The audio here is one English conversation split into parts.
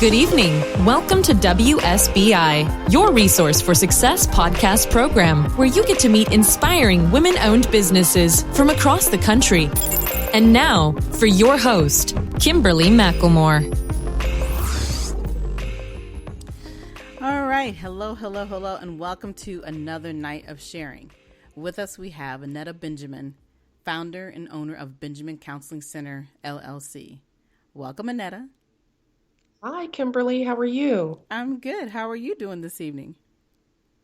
Good evening. Welcome to WSBI, your resource for success podcast program, where you get to meet inspiring women-owned businesses from across the country. And now, for your host, Kimberly McElmore. All right. Hello, and welcome to another night of sharing. With us, we have Annetta Benjamin, founder and owner of Benjamin Counseling Center, LLC. Welcome, Annetta. Hi, Kimberly. How are you? I'm good. How are you doing this evening?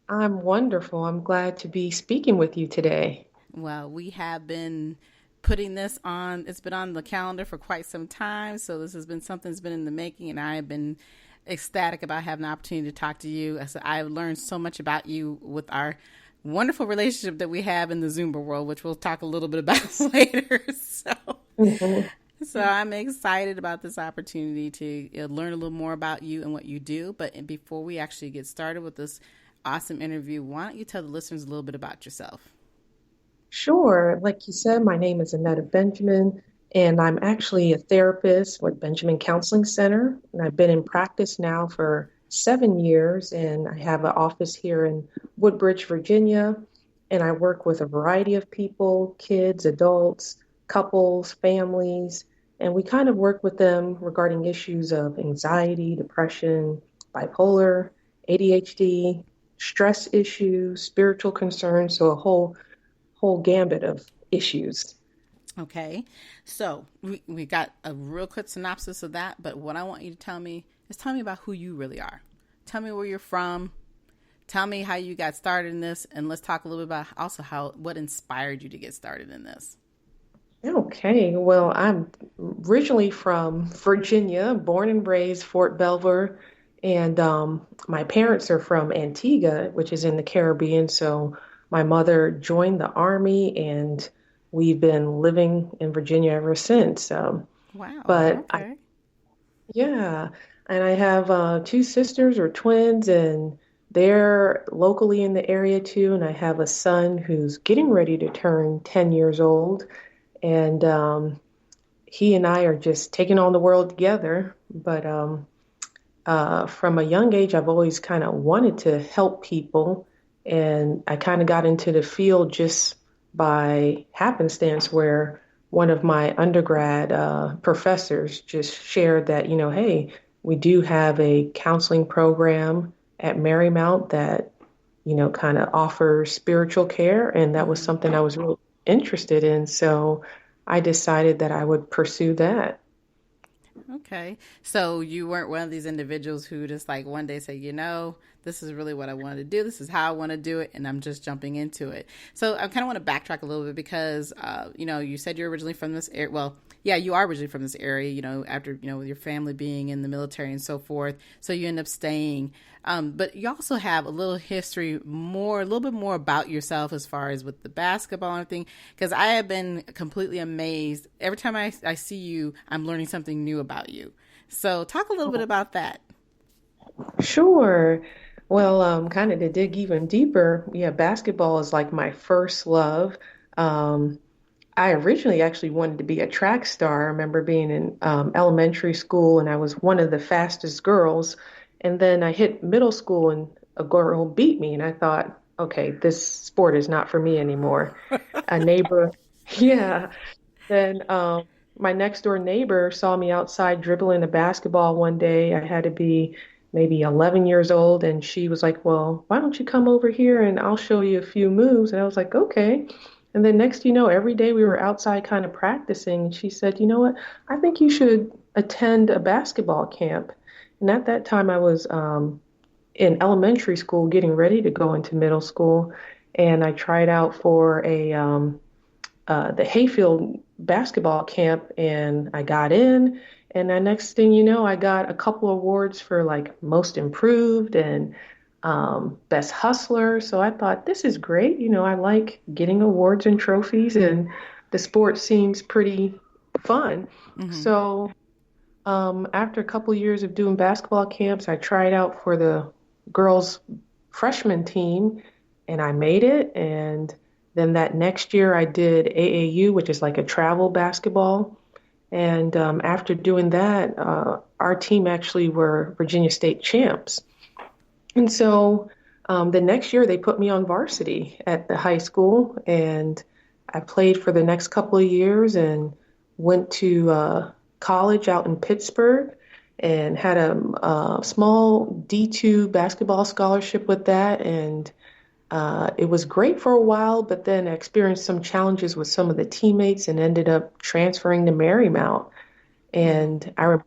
I'm wonderful. I'm glad to be speaking with you today. Well, we have been putting this on. It's been on the calendar for quite some time. So this has been something that's been in the making, and I have been ecstatic about having the opportunity to talk to you. I've learned so much about you with our wonderful relationship that we have in the Zumba world, which we'll talk a little bit about later. So I'm excited about this opportunity to learn a little more about you and what you do. But before we actually get started with this awesome interview, why don't you tell the listeners a little bit about yourself? Sure. Like you said, my name is Annetta Benjamin, and I'm actually a therapist with Benjamin Counseling Center. And I've been in practice now for 7 years, and I have an office here in Woodbridge, Virginia. And I work with a variety of people, kids, adults, couples, families, and we kind of work with them regarding issues of anxiety, depression, bipolar, ADHD, stress issues, spiritual concerns, so a whole gambit of issues. Okay, so we got a real quick synopsis of that, but what I want you to tell me about who you really are. Tell me where you're from. Tell me how you got started in this, and let's talk a little bit about also what inspired you to get started in this. Okay, well, I'm originally from Virginia, born and raised Fort Belvoir, and my parents are from Antigua, which is in the Caribbean. So my mother joined the Army, and we've been living in Virginia ever since. Wow. But okay. Yeah, and I have 2 sisters or twins, and they're locally in the area too. And I have a son who's getting ready to turn 10 years old. And he and I are just taking on the world together. But from a young age, I've always kind of wanted to help people. And I kind of got into the field just by happenstance, where one of my undergrad professors just shared that, hey, we do have a counseling program at Marymount that, kind of offers spiritual care. And that was something I was really interested in. So I decided that I would pursue that. Okay. So you weren't one of these individuals who just like one day say, this is really what I wanted to do. This is how I want to do it. And I'm just jumping into it. So I kind of want to backtrack a little bit because, you said you're originally from this area. Well, yeah, you are originally from this area, after, with your family being in the military and so forth. So you end up staying. But you also have a little history, a little bit more about yourself as far as with the basketball and everything, because I have been completely amazed. Every time I see you, I'm learning something new about you. So talk a little bit about that. Sure. Well, kind of to dig even deeper, basketball is like my first love. I originally actually wanted to be a track star. I remember being in elementary school, and I was one of the fastest girls. And then I hit middle school, and a girl beat me, and I thought, okay, this sport is not for me anymore. A neighbor, yeah. Then my next door neighbor saw me outside dribbling a basketball one day. I had to be maybe 11 years old, and she was like, well, why don't you come over here and I'll show you a few moves? And I was like, okay. And then next, every day we were outside kind of practicing. And she said, you know what, I think you should attend a basketball camp. And at that time I was in elementary school getting ready to go into middle school. And I tried out for the Hayfield basketball camp, and I got in. And the next thing you know, I got a couple awards for like most improved and best hustler. So I thought, this is great. I like getting awards and trophies, and the sport seems pretty fun. Mm-hmm. So after a couple of years of doing basketball camps, I tried out for the girls freshman team, and I made it. And then that next year I did AAU, which is like a travel basketball. And after doing that, our team actually were Virginia State champs. And so the next year they put me on varsity at the high school, and I played for the next couple of years and went to college out in Pittsburgh and had a small D2 basketball scholarship with that. And it was great for a while, but then I experienced some challenges with some of the teammates and ended up transferring to Marymount. And I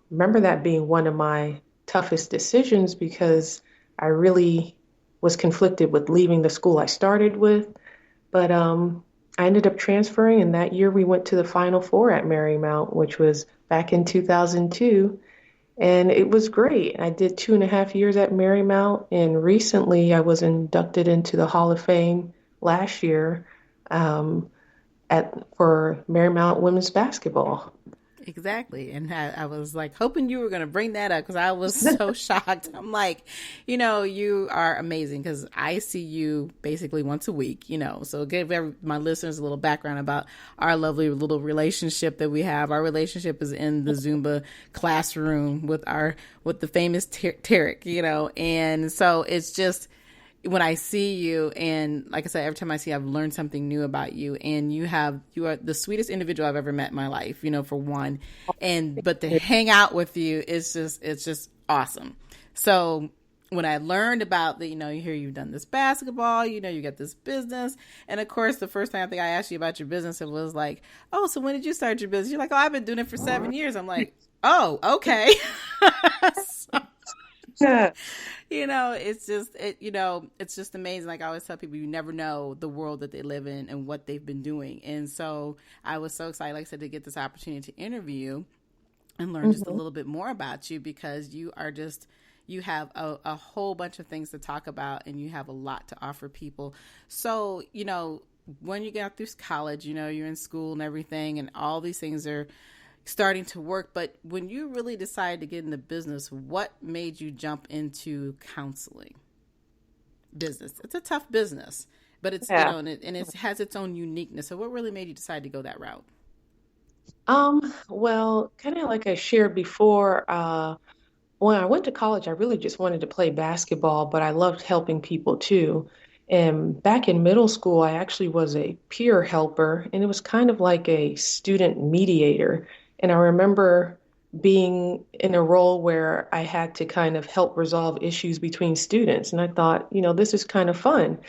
remember that being one of my toughest decisions because I really was conflicted with leaving the school I started with. But I ended up transferring, and that year we went to the Final Four at Marymount, which was back in 2002. And it was great. I did 2.5 years at Marymount, and recently I was inducted into the Hall of Fame last year um, for Marymount women's basketball. Exactly. And I was like hoping you were going to bring that up because I was so shocked. I'm like, you are amazing because I see you basically once a week, so give my listeners a little background about our lovely little relationship that we have. Our relationship is in the Zumba classroom with the famous Tarek, and so it's just, when I see you, and like I said, every time I see you, I've learned something new about you, and you are the sweetest individual I've ever met in my life, for one, but to hang out with you it's just awesome. So when I learned about that, you hear you've done this basketball, you got this business, and of course the first time I think I asked you about your business, it was like, oh, so when did you start your business? You're like, oh, I've been doing it for 7 years. I'm like, oh, okay. So, Yeah. it's just amazing. Like I always tell people, you never know the world that they live in and what they've been doing. And so I was so excited, like I said, to get this opportunity to interview you and learn just a little bit more about you, because you have a whole bunch of things to talk about, and you have a lot to offer people. So, when you get out through college, you're in school and everything, and all these things are starting to work. But when you really decided to get into business, what made you jump into counseling business? It's a tough business, but it's, Yeah. and it has its own uniqueness. So what really made you decide to go that route? Well, kind of like I shared before, when I went to college, I really just wanted to play basketball, but I loved helping people too. And back in middle school, I actually was a peer helper, and it was kind of like a student mediator. And I remember being in a role where I had to kind of help resolve issues between students. And I thought, this is kind of fun.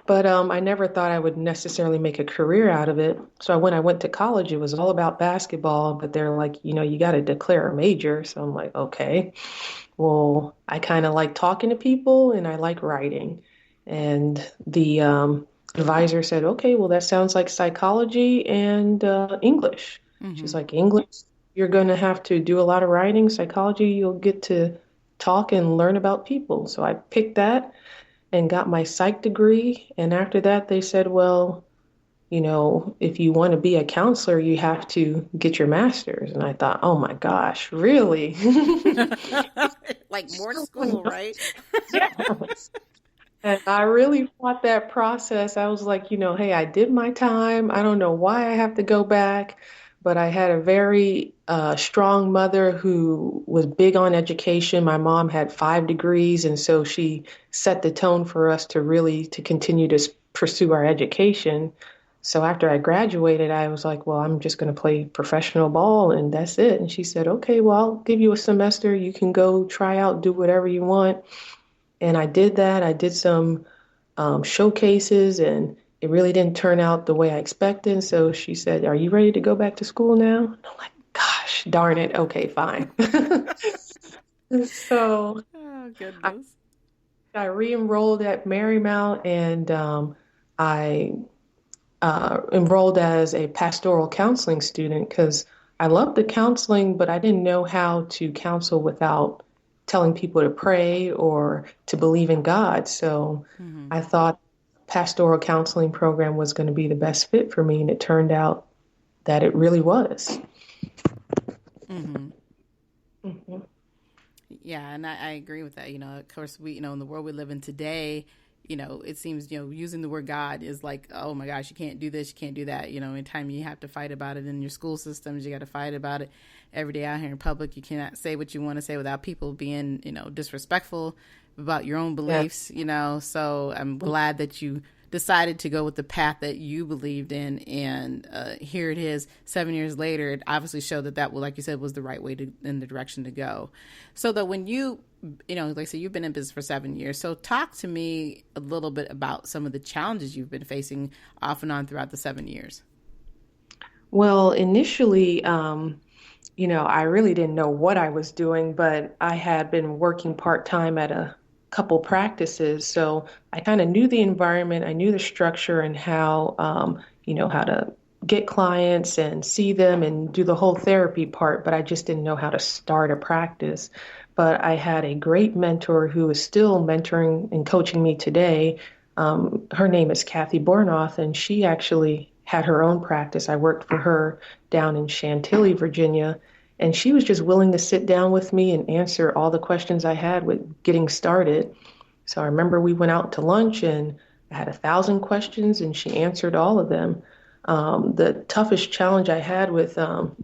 But I never thought I would necessarily make a career out of it. So when I went to college, it was all about basketball, but they're like, you got to declare a major. So I'm like, okay, well, I kind of like talking to people and I like writing. And the advisor said, okay, well, that sounds like psychology and English. She's Mm-hmm. like, English, you're going to have to do a lot of writing. Psychology, you'll get to talk and learn about people. So I picked that and got my psych degree. And after that, they said, well, if you want to be a counselor, you have to get your master's. And I thought, oh my gosh, really? Like more school, right? Yeah. And I really fought that process. I was like, hey, I did my time. I don't know why I have to go back, but I had a very strong mother who was big on education. My mom had 5 degrees, and so she set the tone for us to continue to pursue our education. So after I graduated, I was like, well, I'm just going to play professional ball, and that's it. And she said, okay, well, I'll give you a semester. You can go try out, do whatever you want. And I did that. I did some showcases, and it really didn't turn out the way I expected. So she said, are you ready to go back to school now? And I'm like, gosh, darn it. Okay, fine. So Oh, I, goodness. I re-enrolled at Marymount, and I enrolled as a pastoral counseling student because I loved the counseling, but I didn't know how to counsel without telling people to pray or to believe in God. So Mm-hmm. I thought pastoral counseling program was going to be the best fit for me, and it turned out that it really was. Mm-hmm. Mhm. Yeah, and I agree with that. Of course, we, in the world we live in today, it seems, using the word God is like, oh my gosh, you can't do this, you can't do that. Anytime you have to fight about it in your school systems, you got to fight about it every day out here in public. You cannot say what you want to say without people being, disrespectful about your own beliefs, So I'm glad that you decided to go with the path that you believed in. And here it is 7 years later. It obviously showed that, like you said, was the right way in the direction to go. So that when you like I said, you've been in business for 7 years. So talk to me a little bit about some of the challenges you've been facing off and on throughout the 7 years. Well, initially, I really didn't know what I was doing, but I had been working part-time at a couple practices. So I kind of knew the environment, I knew the structure and how to get clients and see them and do the whole therapy part, but I just didn't know how to start a practice. But I had a great mentor who is still mentoring and coaching me today. Her name is Kathy Bornoth, and she actually had her own practice. I worked for her down in Chantilly, Virginia, and she was just willing to sit down with me and answer all the questions I had with getting started. So I remember we went out to lunch and I had 1,000 questions and she answered all of them. The toughest challenge I had with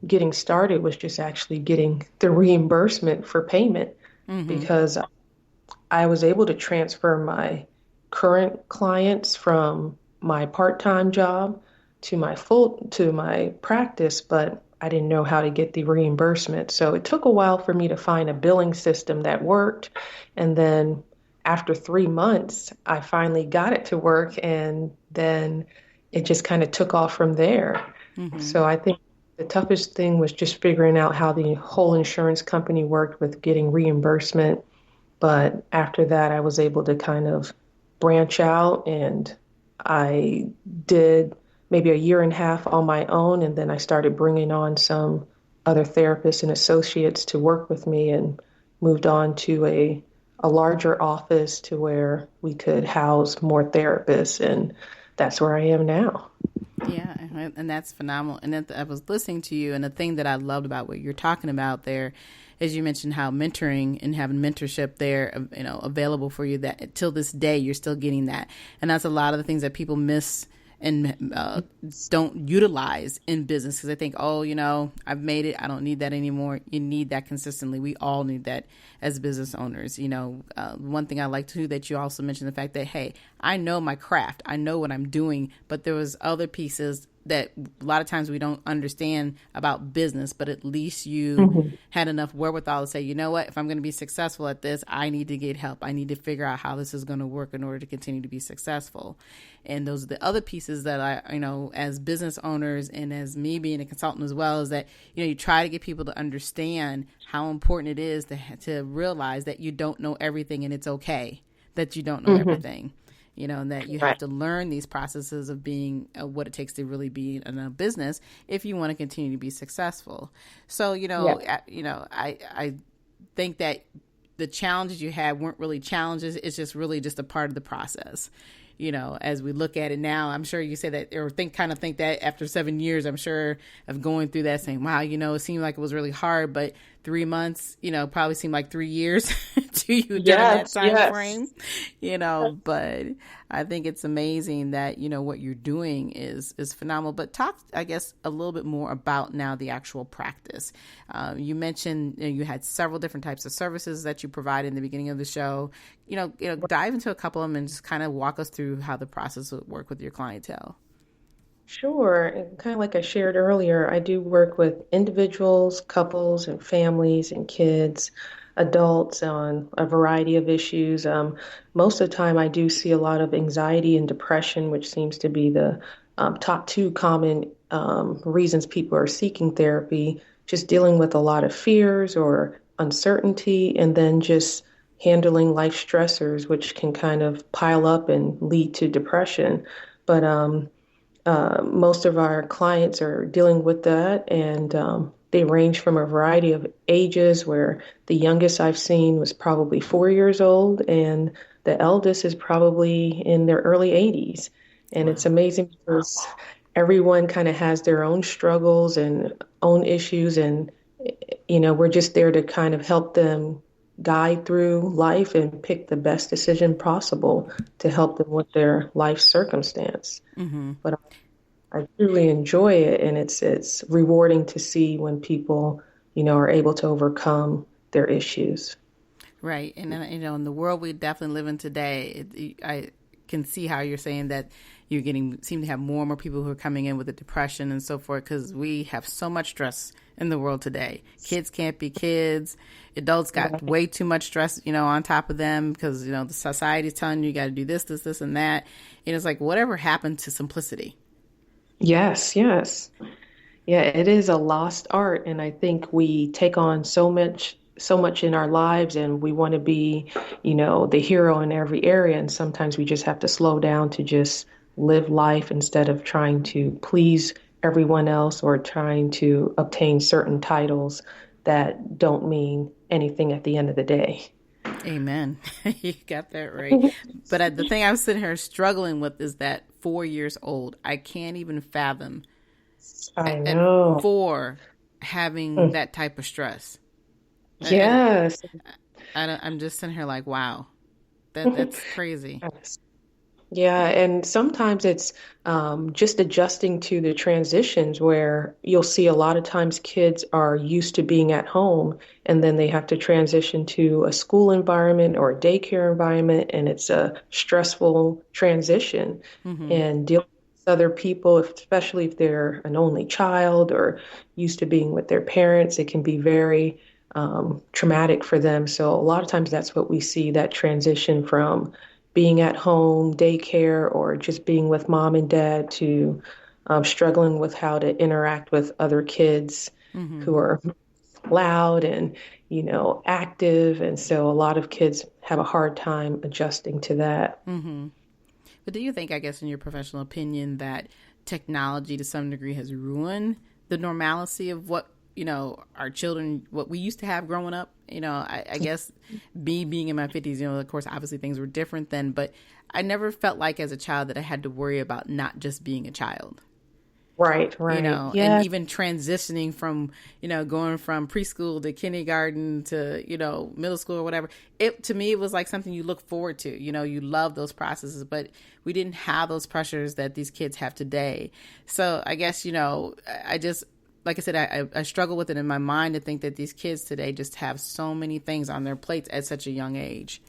getting started was just actually getting the reimbursement for payment because I was able to transfer my current clients from my part-time job to my practice, but I didn't know how to get the reimbursement. So it took a while for me to find a billing system that worked. And then after 3 months, I finally got it to work, and then it just kind of took off from there. So I think the toughest thing was just figuring out how the whole insurance company worked with getting reimbursement. But after that, I was able to kind of branch out, and I did maybe a year and a half on my own, and then I started bringing on some other therapists and associates to work with me, and moved on to a larger office to where we could house more therapists, and that's where I am now. Yeah, and that's phenomenal. And then I was listening to you, and the thing that I loved about what you're talking about there is you mentioned how mentoring and having mentorship there, available for you, that till this day you're still getting that. And that's a lot of the things that people miss and don't utilize in business, because they think, I've made it, I don't need that anymore. You need that consistently. We all need that as business owners. One thing I like too that you also mentioned, the fact that, hey, I know my craft, I know what I'm doing, but there was other pieces that a lot of times we don't understand about business, but at least you had enough wherewithal to say, you know what, if I'm going to be successful at this, I need to get help. I need to figure out how this is going to work in order to continue to be successful. And those are the other pieces that I, as business owners and as me being a consultant as well, is that, you try to get people to understand how important it is to realize that you don't know everything, and it's okay that you don't know everything. And that you have to learn these processes of being what it takes to really be in a business if you want to continue to be successful. So, I think that the challenges you had weren't really challenges. It's just really just a part of the process. As we look at it now, I'm sure you say that, or think that after 7 years, I'm sure of going through that, saying, wow, it seemed like it was really hard, but 3 months, probably seemed like 3 years to you during that time frame, but I think it's amazing that, what you're doing is phenomenal. But talk, I guess, a little bit more about now the actual practice. You mentioned you had several different types of services that you provide in the beginning of the show. Dive into a couple of them and just kind of walk us through how the process would work with your clientele. Sure. And kind of like I shared earlier, I do work with individuals, couples, and families and kids, adults on a variety of issues. Most of the time, I do see a lot of anxiety and depression, which seems to be the top two common reasons people are seeking therapy, just dealing with a lot of fears or uncertainty, and then just handling life stressors, which can kind of pile up and lead to depression. But most of our clients are dealing with that, and they range from a variety of ages, where the youngest I've seen was probably 4 years old, and the eldest is probably in their early 80s. And it's amazing because everyone kind of has their own struggles and own issues, and we're just there to kind of help them guide through life and pick the best decision possible to help them with their life circumstance. Mm-hmm. But I truly enjoy it, and it's rewarding to see when people, are able to overcome their issues. Right. And, in the world we definitely live in today, I can see how you're saying that seem to have more and more people who are coming in with the depression and so forth, because we have so much stress in the world today. Kids can't be kids. Adults got way too much stress, on top of them because, the society's telling you got to do this, this, this, and that. And it's like, whatever happened to simplicity? Yes, yes. Yeah, it is a lost art, and I think we take on so much in our lives, and we want to be, the hero in every area, and sometimes we just have to slow down to just live life instead of trying to please everyone else or trying to obtain certain titles that don't mean anything at the end of the day. Amen. You got that right. But the thing I'm sitting here struggling with is that 4 years old, I can't even fathom I at know. 4 having Mm. that type of stress. I, Yes. I'm just sitting here like, wow, that's crazy. Yeah, and sometimes it's just adjusting to the transitions where you'll see a lot of times kids are used to being at home and then they have to transition to a school environment or a daycare environment, and it's a stressful transition. Mm-hmm. And dealing with other people, especially if they're an only child or used to being with their parents, it can be very traumatic for them. So a lot of times that's what we see, that transition from being at home, daycare, or just being with mom and dad to struggling with how to interact with other kids Mm-hmm. who are loud and, active. And so a lot of kids have a hard time adjusting to that. Mm-hmm. But do you think, I guess, in your professional opinion, that technology to some degree has ruined the normalcy of what, our children, what we used to have growing up? I guess me being in my 50s, of course, obviously things were different then, but I never felt like as a child that I had to worry about not just being a child. Right, right. And Yeah, even transitioning from, going from preschool to kindergarten to, middle school or whatever, to me, it was like something you look forward to, you love those processes, but we didn't have those pressures that these kids have today. So I guess, I just, like I said, I struggle with it in my mind to think that these kids today just have so many things on their plates at such a young age.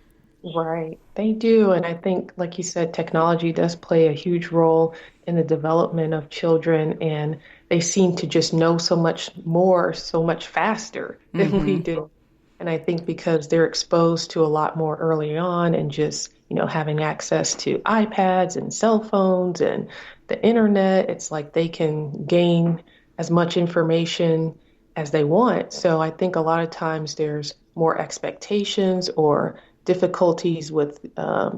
right. They do. And I think, like you said, technology does play a huge role in the development of children, and they seem to just know so much more, so much faster than we Mm-hmm. do. And I think because they're exposed to a lot more early on and just, having access to iPads and cell phones and the internet, it's like they can gain as much information as they want. So I think a lot of times there's more expectations or difficulties with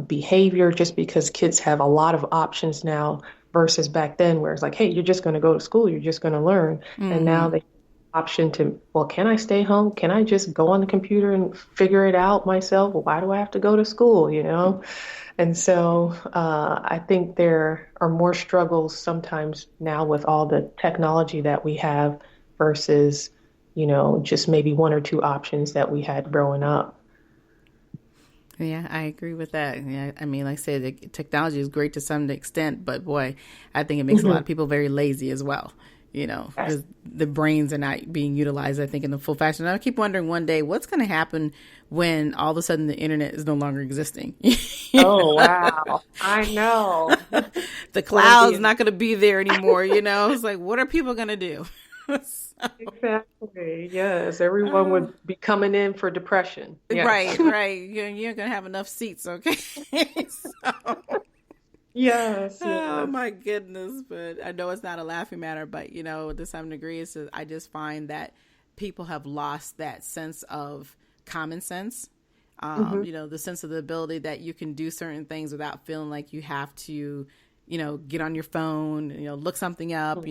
behavior just because kids have a lot of options now versus back then where it's like, hey, you're just going to go to school, you're just going to learn. And now Mm-hmm. they option to, well, can I stay home? Can I just go on the computer and figure it out myself? Well, why do I have to go to school? And so I think there are more struggles sometimes now with all the technology that we have versus, just maybe one or two options that we had growing up. Yeah, I agree with that. Yeah, I mean, like I said, the technology is great to some extent, but boy, I think it makes a lot Mhm. of people very lazy as well. Yes. Because the brains are not being utilized, I think, in the full fashion. And I keep wondering one day what's going to happen when all of a sudden the internet is no longer existing. Oh, wow. I know. The It's going to cloud's be not going to be there anymore. It's like, what are people going to do? exactly. Yes, everyone So, would be coming in for depression. Yes. right, right. You're going to have enough seats, okay? So. Yes, Oh yes. my goodness. But I know it's not a laughing matter, but to some degree, I just find that people have lost that sense of common sense. Hmm. The sense of the ability that you can do certain things without feeling like you have to, get on your phone, look something up,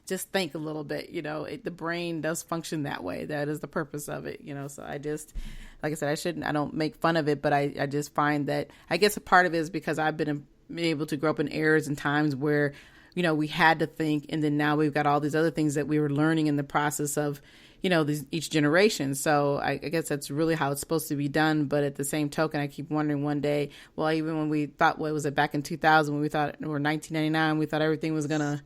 just think a little bit, the brain does function that way. That is the purpose of it, so I just, like I said, I don't make fun of it, but I just find that, I guess a part of it is because I've been able to grow up in eras and times where we had to think, and then now we've got all these other things that we were learning in the process of, each generation. So I guess that's really how it's supposed to be done. But at the same token, I keep wondering one day, well, even when we thought, what was it, back in 2000, when we thought, or 1999, we thought everything was going to,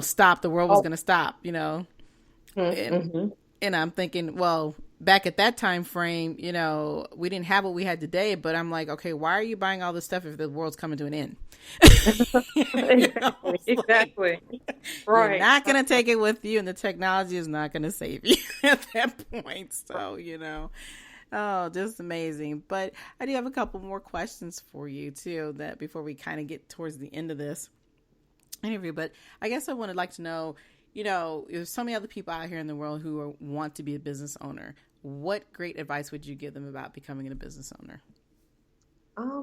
stop, the world was going to stop, Mm-hmm. And I'm thinking, well, back at that time frame, we didn't have what we had today, but I'm like, okay, why are you buying all this stuff if the world's coming to an end? Exactly. Right. You're Right. not going to take it with you, and the technology is not going to save you at that point. So, oh, just amazing. But I do have a couple more questions for you too, that before we kind of get towards the end of this interview. But I guess I would like to know, there's so many other people out here in the world who want to be a business owner. What great advice would you give them about becoming a business owner? I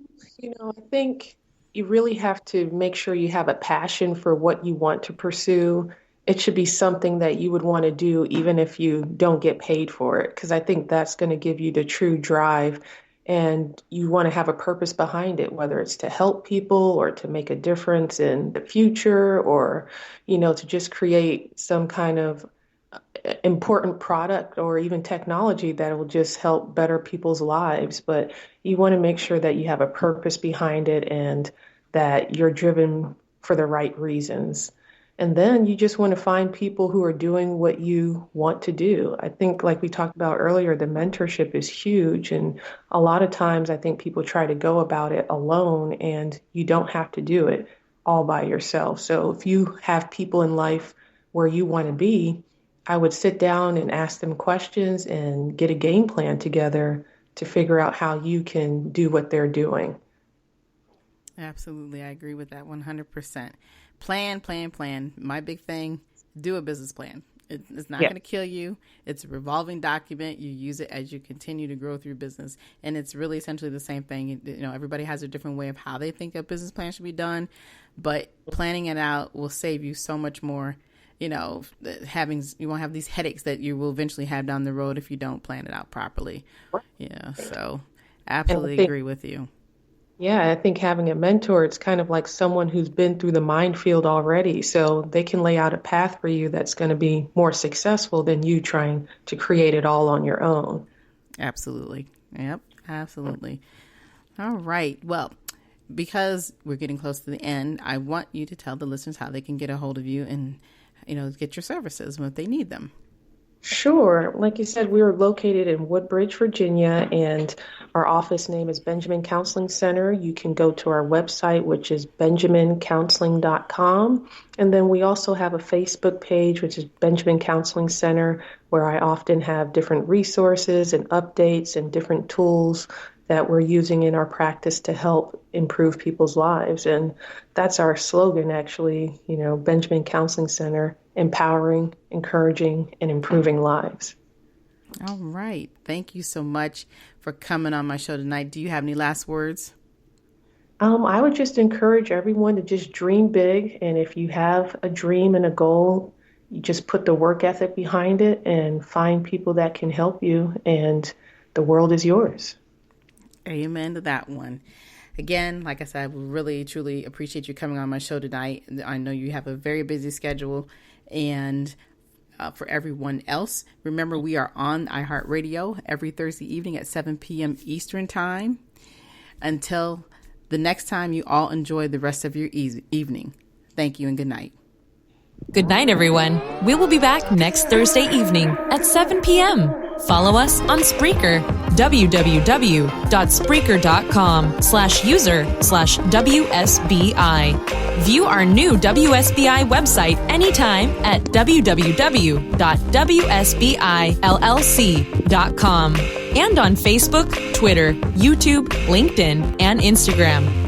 think you really have to make sure you have a passion for what you want to pursue. It should be something that you would want to do even if you don't get paid for it, because I think that's going to give you the true drive. And you want to have a purpose behind it, whether it's to help people or to make a difference in the future, or, to just create some kind of important product or even technology that will just help better people's lives. But you want to make sure that you have a purpose behind it and that you're driven for the right reasons. And then you just want to find people who are doing what you want to do. I think, like we talked about earlier, the mentorship is huge. And a lot of times I think people try to go about it alone, and you don't have to do it all by yourself. So if you have people in life where you want to be, I would sit down and ask them questions and get a game plan together to figure out how you can do what they're doing. Absolutely. I agree with that 100%. Plan. My big thing, do a business plan. It's not going to kill you. It's a revolving document. You use it as you continue to grow through your business. And it's really essentially the same thing. Everybody has a different way of how they think a business plan should be done. But planning it out will save you so much more. You won't have these headaches that you will eventually have down the road if you don't plan it out properly. Yeah. So absolutely agree with you. Yeah, I think having a mentor, it's kind of like someone who's been through the minefield already. So they can lay out a path for you that's going to be more successful than you trying to create it all on your own. Absolutely. Yep, absolutely. All right. Well, because we're getting close to the end, I want you to tell the listeners how they can get a hold of you and, get your services if they need them. Sure. Like you said, we are located in Woodbridge, Virginia, and our office name is Benjamin Counseling Center. You can go to our website, which is benjamincounseling.com. And then we also have a Facebook page, which is Benjamin Counseling Center, where I often have different resources and updates and different tools that we're using in our practice to help improve people's lives. And that's our slogan, actually, Benjamin Counseling Center, empowering, encouraging, and improving lives. All right. Thank you so much for coming on my show tonight. Do you have any last words? I would just encourage everyone to just dream big. And if you have a dream and a goal, you just put the work ethic behind it and find people that can help you, and the world is yours. Amen to that one. Again, like I said, I really, truly appreciate you coming on my show tonight. I know you have a very busy schedule. And for everyone else, remember we are on iHeartRadio every Thursday evening at 7 p.m. Eastern Time. Until the next time, you all enjoy the rest of your evening. Thank you and good night. Good night, everyone. We will be back next Thursday evening at 7 p.m. Follow us on Spreaker, www.spreaker.com/user/WSBI. View our new WSBI website anytime at www.wsbillc.com and on Facebook, Twitter, YouTube, LinkedIn, and Instagram.